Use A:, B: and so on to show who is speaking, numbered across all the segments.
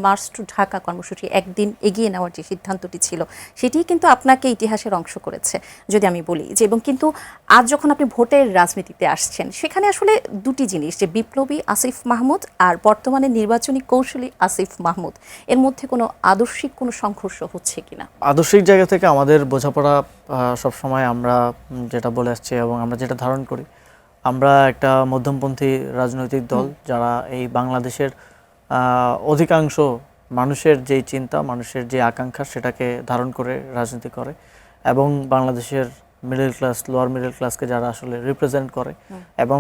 A: March two Dhaka কর্মসূচি একদিন এগিয়ে নেওয়ার যে সিদ্ধান্তটি ছিল সেটিই কিন্তু আপনাকে ইতিহাসের অংশ করেছে যদি আমি বলি যে, এবং কিন্তু আজ যখন আপনি ভোটের রাজনীতিতে আসছেন সেখানে আসলে দুটি জিনিস, যে বিপ্লবী আসিফ মাহমুদ আর বর্তমানে নির্বাচনী কৌশলী আসিফ মাহমুদ, এর মধ্যে কোনো আদর্শিক কোনো সংঘর্ষ হচ্ছে কিনা?
B: আদর্শিক জায়গা থেকে আমাদের বোঝাপড়া সবসময় আমরা যেটা বলে আসছি এবং আমরা যেটা ধারণ করি, আমরা একটা মধ্যমপন্থী রাজনৈতিক দল যারা এই বাংলাদেশের অধিকাংশ মানুষের যেই চিন্তা, মানুষের যে আকাঙ্ক্ষা সেটাকে ধারণ করে রাজনীতি করে এবং বাংলাদেশের মিডল ক্লাস, লোয়ার মিডল ক্লাসকে যারা আসলে রিপ্রেজেন্ট করে এবং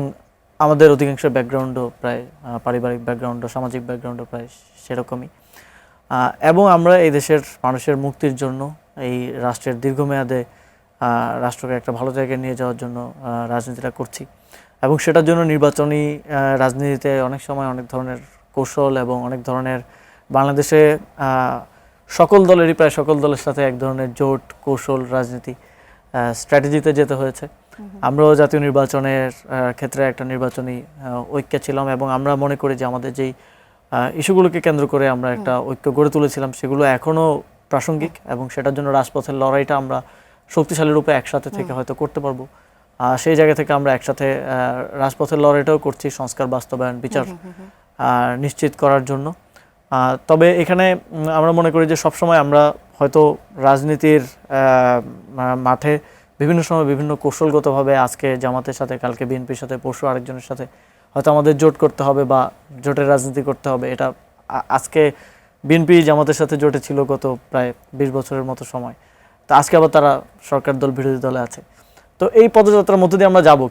B: আমাদের অধিকাংশ ব্যাকগ্রাউন্ডও প্রায় পারিবারিক ব্যাকগ্রাউন্ডও, সামাজিক ব্যাকগ্রাউন্ডও প্রায় সেরকমই। এবং আমরা এই দেশের মানুষের মুক্তির জন্য, এই রাষ্ট্রের দীর্ঘমেয়াদে রাষ্ট্রকে একটা ভালো জায়গায় নিয়ে যাওয়ার জন্য রাজনীতিটা করছি এবং সেটার জন্য নির্বাচনী রাজনীতিতে অনেক সময় অনেক ধরনের কৌশল এবং অনেক ধরনের বাংলাদেশে সকল দলেরই, প্রায় সকল দলের সাথে এক ধরনের জোট, কৌশল, রাজনীতি, স্ট্র্যাটেজিতে যেতে হয়েছে। আমরাও জাতীয় নির্বাচনের ক্ষেত্রে একটা নির্বাচনী ঐক্যে ছিলাম এবং আমরা মনে করি যে আমাদের যেই ইস্যুগুলোকে কেন্দ্র করে আমরা একটা ঐক্য গড়ে তুলেছিলাম সেগুলো এখনও প্রাসঙ্গিক এবং সেটার জন্য রাজপথের লড়াইটা আমরা শক্তিশালী রূপে একসাথে থেকে হয়তো করতে পারবো। সেই জায়গা থেকে আমরা একসাথে রাজপথের লড়াইটাও করছি সংস্কার বাস্তবায়ন, বিচার নিশ্চিত করার জন্য। তবে এখানে আমরা মনে করি যে সবসময় আমরা হয়তো রাজনীতির মাঠে বিভিন্ন সময় বিভিন্ন কৌশলগতভাবে আজকে জামাতের সাথে, কালকে বিএনপির সাথে, পরশু আরেকজনের সাথে হয়তো আমাদের জোট করতে হবে বা জোটের রাজনীতি করতে হবে। এটা আজকে বিএনপি জামাতের সাথে জোটে ছিল গত প্রায় 20 বছরের মতো সময়, তা আজকে আবার তারা সরকার দল, বিরোধী দলে আছে। তো এই পদযাত্রার মধ্য দিয়ে আমরা যাব।